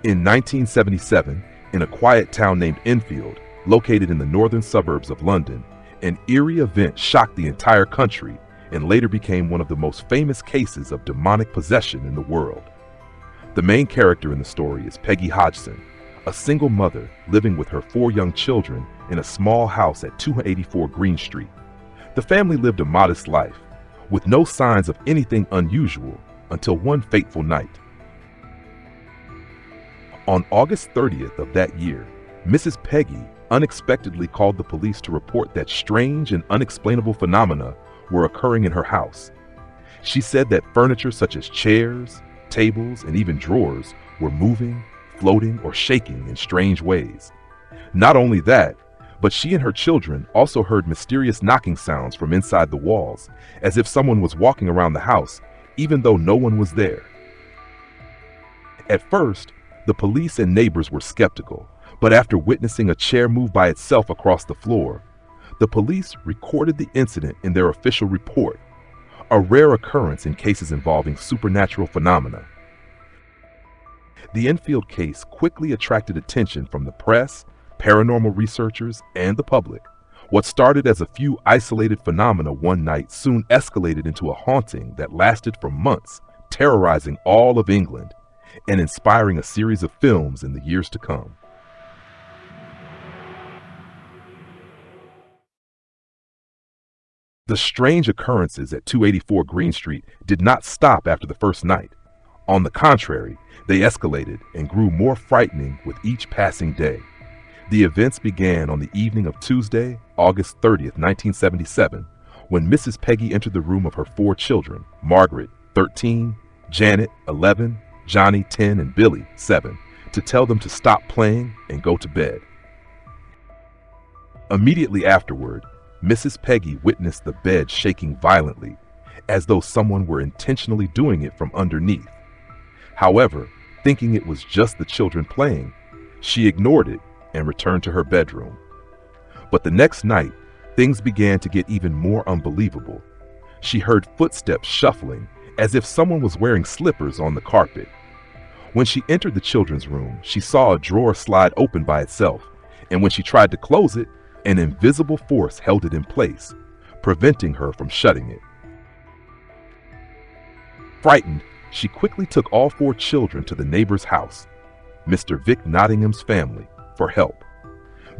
In 1977, in a quiet town named Enfield, located in the northern suburbs of London, an eerie event shocked the entire country and later became one of the most famous cases of demonic possession in the world. The main character in the story is Peggy Hodgson, a single mother living with her 4 young children in a small house at 284 Green Street. The family lived a modest life, with no signs of anything unusual until one fateful night. On August 30th of that year, Mrs. Peggy unexpectedly called the police to report that strange and unexplainable phenomena were occurring in her house. She said that furniture such as chairs, tables, and even drawers were moving, floating, or shaking in strange ways. Not only that, but she and her children also heard mysterious knocking sounds from inside the walls, as if someone was walking around the house, even though no one was there. At first, the police and neighbors were skeptical, but after witnessing a chair move by itself across the floor, the police recorded the incident in their official report, a rare occurrence in cases involving supernatural phenomena. The Enfield case quickly attracted attention from the press, paranormal researchers, and the public. What started as a few isolated phenomena one night soon escalated into a haunting that lasted for months, terrorizing all of England and inspiring a series of films in the years to come. The strange occurrences at 284 Green Street did not stop after the first night. On the contrary, they escalated and grew more frightening with each passing day. The events began on the evening of Tuesday, August 30th, 1977, when Mrs. Peggy entered the room of her 4 children, Margaret, 13, Janet, 11, Johnny, 10, and Billy, 7, to tell them to stop playing and go to bed. Immediately afterward, Mrs. Peggy witnessed the bed shaking violently, as though someone were intentionally doing it from underneath. However, thinking it was just the children playing, she ignored it and returned to her bedroom. But the next night, things began to get even more unbelievable. She heard footsteps shuffling, as if someone was wearing slippers on the carpet. When she entered the children's room, she saw a drawer slide open by itself, and when she tried to close it, an invisible force held it in place, preventing her from shutting it. Frightened, she quickly took all 4 children to the neighbor's house, Mr. Vic Nottingham's family, for help.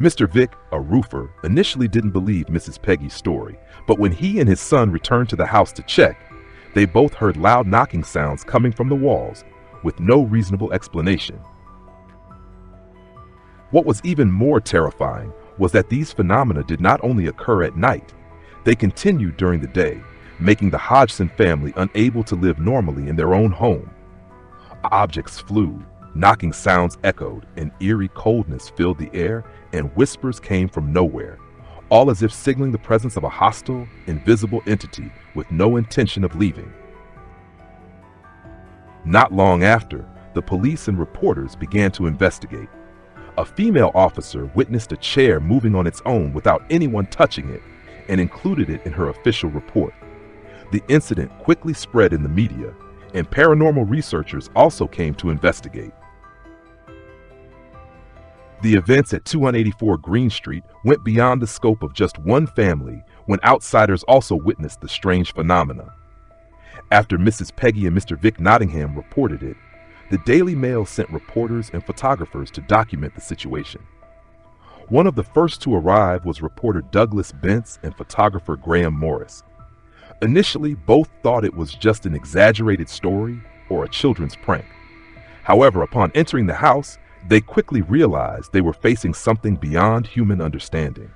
Mr. Vic, a roofer, initially didn't believe Mrs. Peggy's story, but when he and his son returned to the house to check, they both heard loud knocking sounds coming from the walls with no reasonable explanation. What was even more terrifying was that these phenomena did not only occur at night, they continued during the day, making the Hodgson family unable to live normally in their own home. Objects flew, knocking sounds echoed, an eerie coldness filled the air, and whispers came from nowhere, all as if signaling the presence of a hostile, invisible entity with no intention of leaving. Not long after, the police and reporters began to investigate. A female officer witnessed a chair moving on its own without anyone touching it and included it in her official report. The incident quickly spread in the media, and paranormal researchers also came to investigate. The events at 284 Green Street went beyond the scope of just one family when outsiders also witnessed the strange phenomena. After Mrs. Peggy and Mr. Vic Nottingham reported it, the Daily Mail sent reporters and photographers to document the situation. One of the first to arrive was reporter Douglas Bentz and photographer Graham Morris. Initially, both thought it was just an exaggerated story or a children's prank. However, upon entering the house, they quickly realized they were facing something beyond human understanding.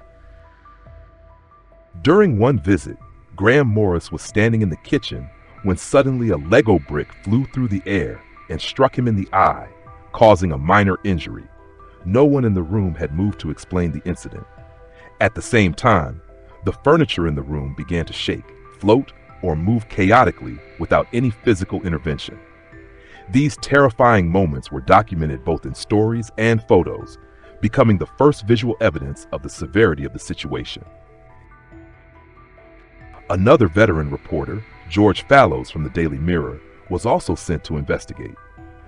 During one visit, Graham Morris was standing in the kitchen when suddenly a Lego brick flew through the air and struck him in the eye, causing a minor injury. No one in the room had moved to explain the incident. At the same time, the furniture in the room began to shake, float, or move chaotically without any physical intervention. These terrifying moments were documented both in stories and photos, becoming the first visual evidence of the severity of the situation. Another veteran reporter, George Fallows from the Daily Mirror, was also sent to investigate.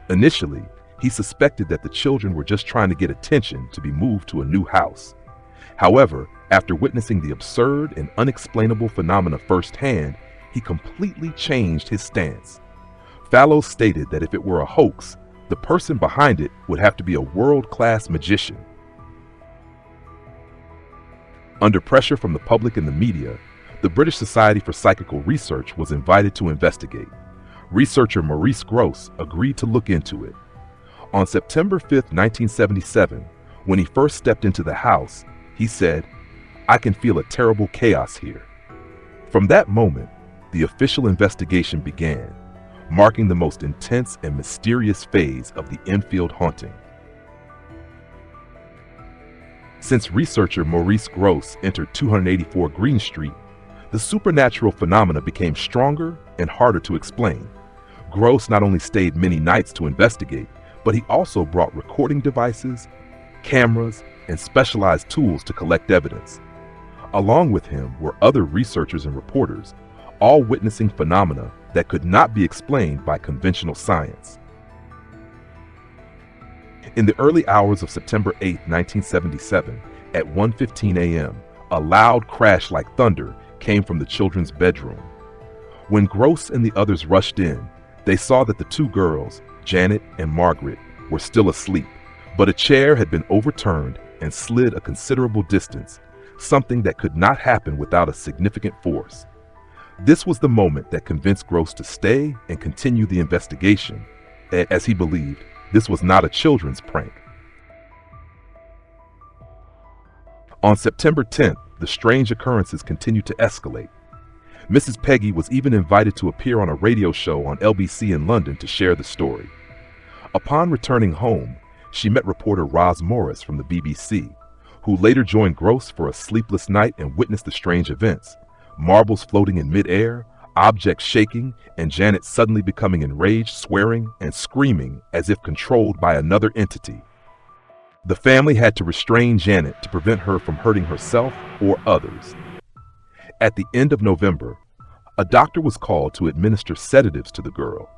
Initially, He suspected that the children were just trying to get attention to be moved to a new house. However, after witnessing the absurd and unexplainable phenomena firsthand, he completely changed his stance. Fallows stated that if it were a hoax, the person behind it would have to be a world-class magician. Under pressure from the public and the media, the British Society for Psychical Research was invited to investigate. Researcher Maurice Grosse agreed to look into it. On September 5, 1977, when he first stepped into the house, he said, "I can feel a terrible chaos here." From that moment, the official investigation began, marking the most intense and mysterious phase of the Enfield haunting. Since researcher Maurice Grosse entered 284 Green Street, the supernatural phenomena became stronger and harder to explain. Grosse not only stayed many nights to investigate, but he also brought recording devices, cameras, and specialized tools to collect evidence. Along with him were other researchers and reporters, all witnessing phenomena that could not be explained by conventional science. In the early hours of September 8, 1977, at 1:15 a.m., a loud crash like thunder came from the children's bedroom. When Grosse and the others rushed in, they saw that the two girls, Janet and Margaret, were still asleep, but a chair had been overturned and slid a considerable distance, something that could not happen without a significant force. This was the moment that convinced Grosse to stay and continue the investigation, as he believed this was not a children's prank. On September 10th, the strange occurrences continued to escalate. Mrs. Peggy was even invited to appear on a radio show on LBC in London to share the story. Upon returning home, she met reporter Roz Morris from the BBC, who later joined Grosse for a sleepless night and witnessed the strange events. Marbles floating in midair, objects shaking, and Janet suddenly becoming enraged, swearing and screaming as if controlled by another entity. The family had to restrain Janet to prevent her from hurting herself or others. At the end of November, a doctor was called to administer sedatives to the girl.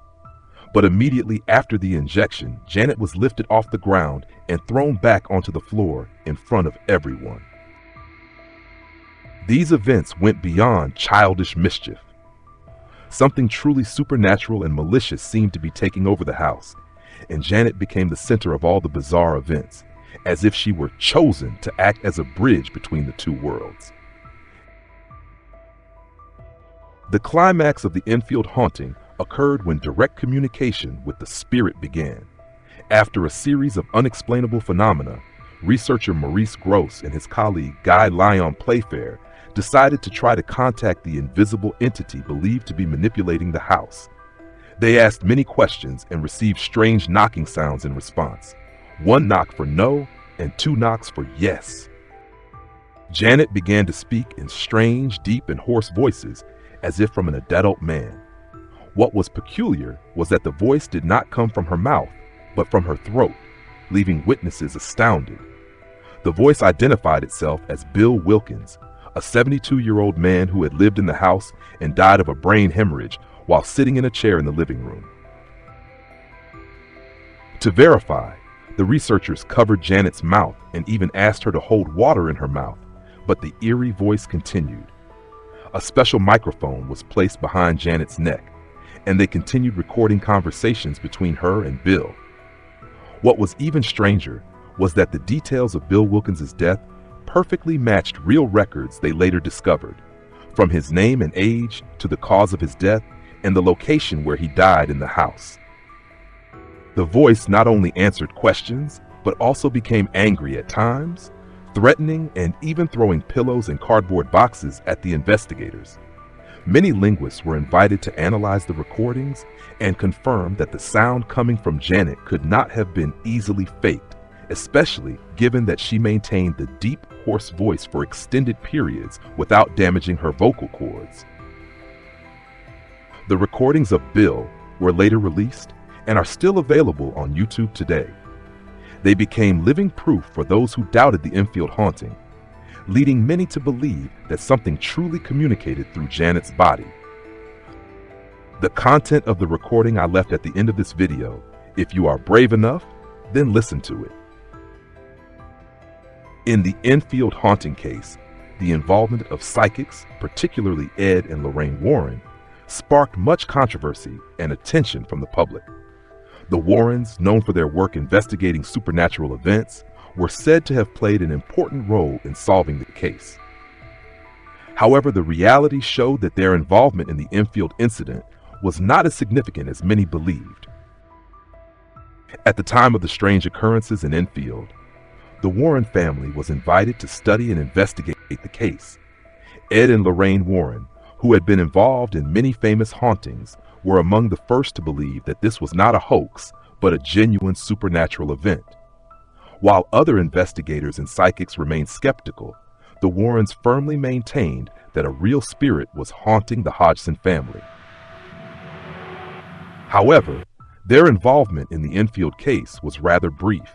But immediately after the injection, Janet was lifted off the ground and thrown back onto the floor in front of everyone. These events went beyond childish mischief. Something truly supernatural and malicious seemed to be taking over the house, and Janet became the center of all the bizarre events, as if she were chosen to act as a bridge between the two worlds. The climax of the Enfield haunting occurred when direct communication with the spirit began. After a series of unexplainable phenomena, researcher Maurice Grosse and his colleague Guy Lyon Playfair decided to try to contact the invisible entity believed to be manipulating the house. They asked many questions and received strange knocking sounds in response. 1 knock for no and 2 knocks for yes. Janet began to speak in strange, deep, and hoarse voices, as if from an adult man. What was peculiar was that the voice did not come from her mouth, but from her throat, leaving witnesses astounded. The voice identified itself as Bill Wilkins, a 72-year-old man who had lived in the house and died of a brain hemorrhage while sitting in a chair in the living room. To verify, the researchers covered Janet's mouth and even asked her to hold water in her mouth, but the eerie voice continued. A special microphone was placed behind Janet's neck, and they continued recording conversations between her and Bill. What was even stranger was that the details of Bill Wilkins' death perfectly matched real records they later discovered, from his name and age to the cause of his death and the location where he died in the house. The voice not only answered questions, but also became angry at times, threatening and even throwing pillows and cardboard boxes at the investigators. Many linguists were invited to analyze the recordings and confirm that the sound coming from Janet could not have been easily faked, especially given that she maintained the deep, hoarse voice for extended periods without damaging her vocal cords. The recordings of Bill were later released and are still available on YouTube today. They became living proof for those who doubted the Enfield haunting, leading many to believe that something truly communicated through Janet's body. The content of the recording I left at the end of this video If you are brave enough, then listen to it. In the Enfield haunting case, the involvement of psychics, particularly Ed and Lorraine Warren, sparked much controversy and attention from the public. The Warrens, known for their work investigating supernatural events, were said to have played an important role in solving the case. However, the reality showed that their involvement in the Enfield incident was not as significant as many believed. At the time of the strange occurrences in Enfield, the Warren family was invited to study and investigate the case. Ed and Lorraine Warren, who had been involved in many famous hauntings, were among the first to believe that this was not a hoax, but a genuine supernatural event. While other investigators and psychics remained skeptical, the Warrens firmly maintained that a real spirit was haunting the Hodgson family. However, their involvement in the Enfield case was rather brief.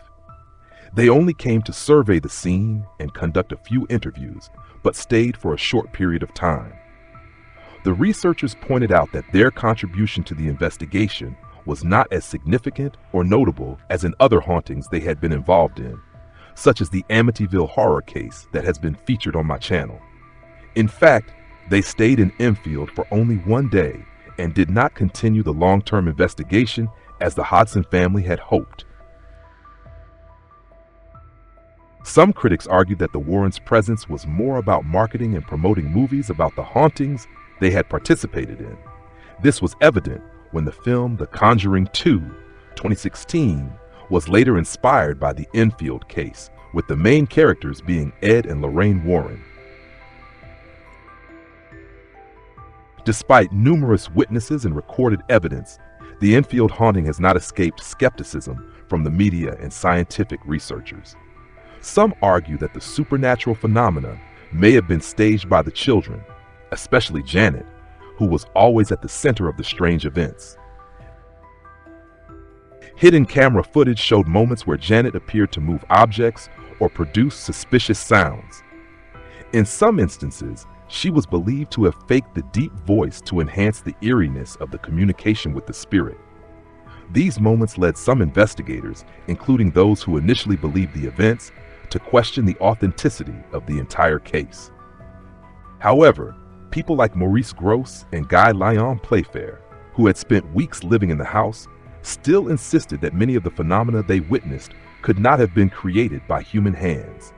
They only came to survey the scene and conduct a few interviews, but stayed for a short period of time. The researchers pointed out that their contribution to the investigation was not as significant or notable as in other hauntings they had been involved in, such as the Amityville horror case that has been featured on my channel. In fact, they stayed in Enfield for only one day and did not continue the long-term investigation as the Hodgson family had hoped. Some critics argued that the Warrens' presence was more about marketing and promoting movies about the hauntings they had participated in. This was evident when the film The Conjuring 2, 2016, was later inspired by the Enfield case, with the main characters being Ed and Lorraine Warren. Despite numerous witnesses and recorded evidence, the Enfield haunting has not escaped skepticism from the media and scientific researchers. Some argue that the supernatural phenomena may have been staged by the children, especially Janet, who was always at the center of the strange events. Hidden camera footage showed moments where Janet appeared to move objects or produce suspicious sounds. In some instances, she was believed to have faked the deep voice to enhance the eeriness of the communication with the spirit. These moments led some investigators, including those who initially believed the events, to question the authenticity of the entire case. However, people like Maurice Grosse and Guy Lyon Playfair, who had spent weeks living in the house, still insisted that many of the phenomena they witnessed could not have been created by human hands.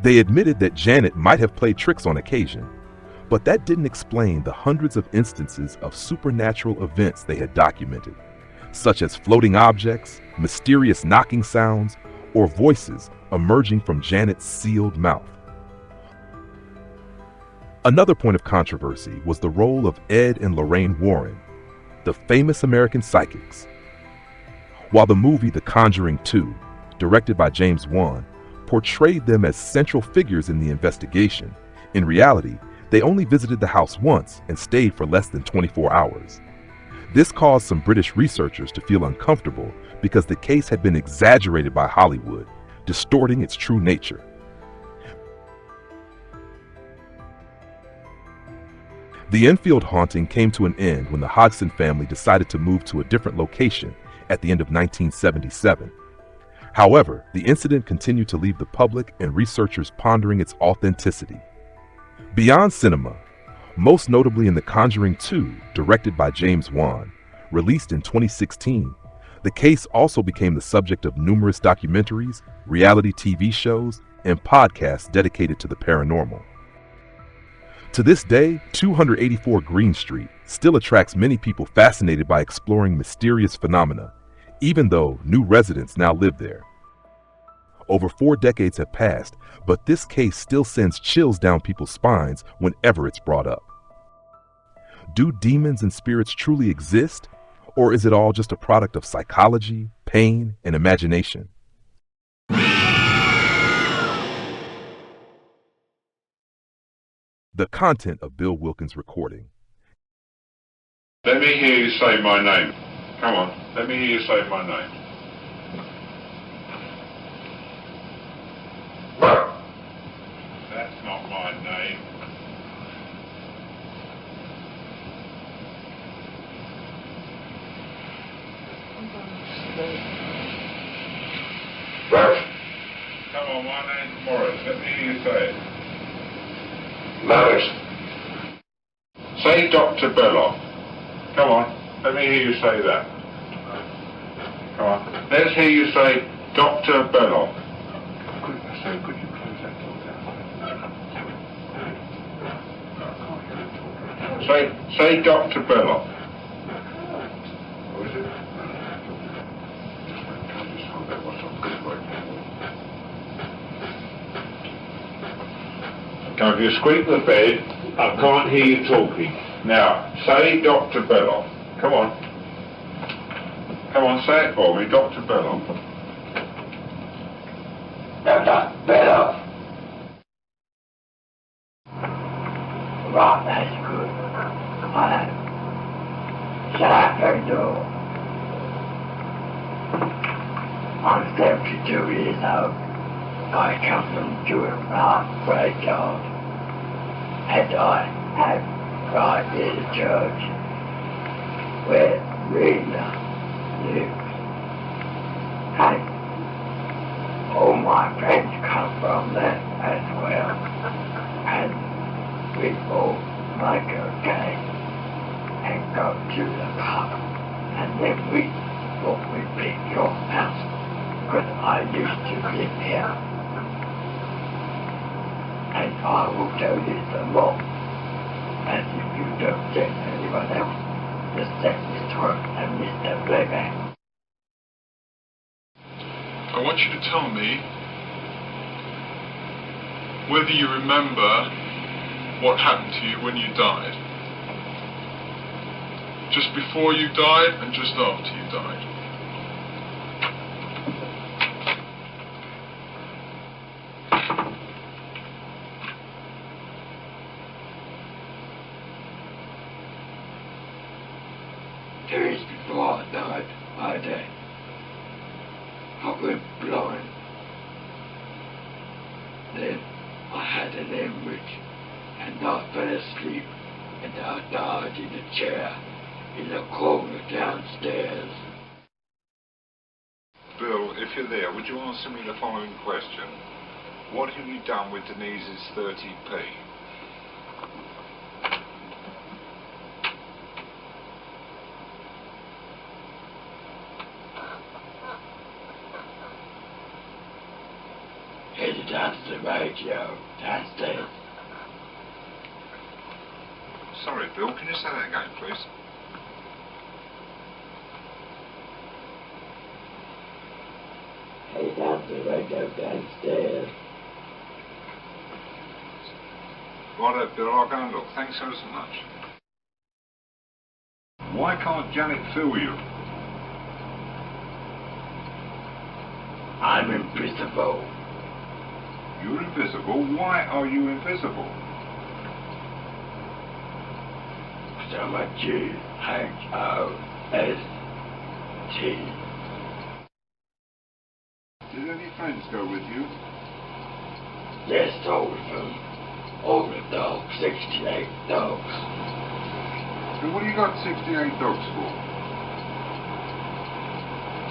They admitted that Janet might have played tricks on occasion, but that didn't explain the hundreds of instances of supernatural events they had documented, such as floating objects, mysterious knocking sounds, or voices emerging from Janet's sealed mouth. Another point of controversy was the role of Ed and Lorraine Warren, the famous American psychics. While the movie The Conjuring 2, directed by James Wan, portrayed them as central figures in the investigation, in reality, they only visited the house once and stayed for less than 24 hours. This caused some British researchers to feel uncomfortable because the case had been exaggerated by Hollywood, distorting its true nature. The Enfield haunting came to an end when the Hodgson family decided to move to a different location at the end of 1977. However, the incident continued to leave the public and researchers pondering its authenticity. Beyond cinema, most notably in The Conjuring 2, directed by James Wan, released in 2016, the case also became the subject of numerous documentaries, reality TV shows, and podcasts dedicated to the paranormal. To this day, 284 Green Street still attracts many people fascinated by exploring mysterious phenomena, even though new residents now live there. Over 4 decades have passed, but this case still sends chills down people's spines whenever it's brought up. Do demons and spirits truly exist, or is it all just a product of psychology, pain, and imagination? The content of Bill Wilkins' recording. Let me hear you say my name. Come on, let me hear you say my name. That's not my name. Come on, my name's Morris. Let me hear you say it. Morris. Say Dr. Belloc. Come on, let me hear you say that. Come on. Let's hear you say Dr. Belloc. Could you close that door down? Say Dr. Belloc. What is it? Now, if you squeak the bed, I can't hear you talking. Now, say Dr. Belloc. Come on. Come on, say it for me, Dr. Belloc. Dr. Belloc. Right, that's good. Shut up that door. I'm 72 years old. I come from Jewett Park, graveyard. And I have right near the church where Rena lives. And all my friends come from there as well. And we all make a game and go to the pub. And then we pick your house. Because I used to live here. And I will tell you some more. And if you don't tell anyone else, just let Mr. Work and Mr. Playback. I want you to tell me whether you remember what happened to you when you died. Just before you died and just after you died. Days before I died, I went blind. Then I had an hemorrhage and I fell asleep and I died in a chair in the corner downstairs. Bill, if you're there, would you answer me the following question? What have you done with Denise's 30p? Headed down to the radio downstairs. Sorry, Bill, can you say that again, please? Headed down to the radio downstairs. Righto, Bill, I'll go and look. Thanks ever so much. Why can't Janet feel you? I'm invisible. You're invisible? Why are you invisible? So much G-H-O-S-T. Did any friends go with you? Yes, all of them. All the dogs, 68 dogs. So what have you got 68 dogs for?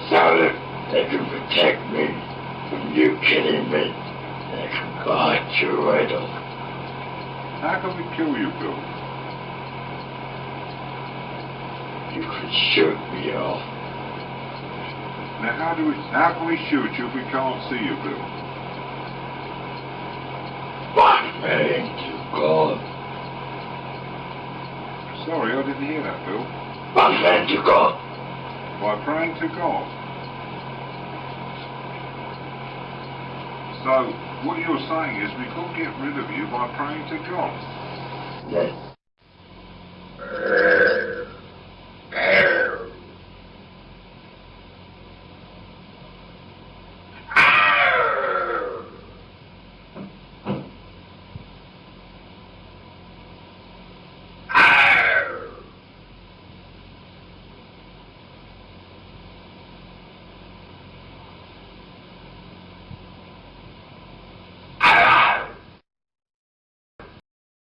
So that they can protect me from you killing me. They can bite your riddle. How can we kill you, Bill? You can shoot me off. Now how can we shoot you if we can't see you, Bill? By praying to God. Sorry, I didn't hear that, Bill. By praying to God. By praying to God. So, what you're saying is we couldn't get rid of you by praying to God. Yes.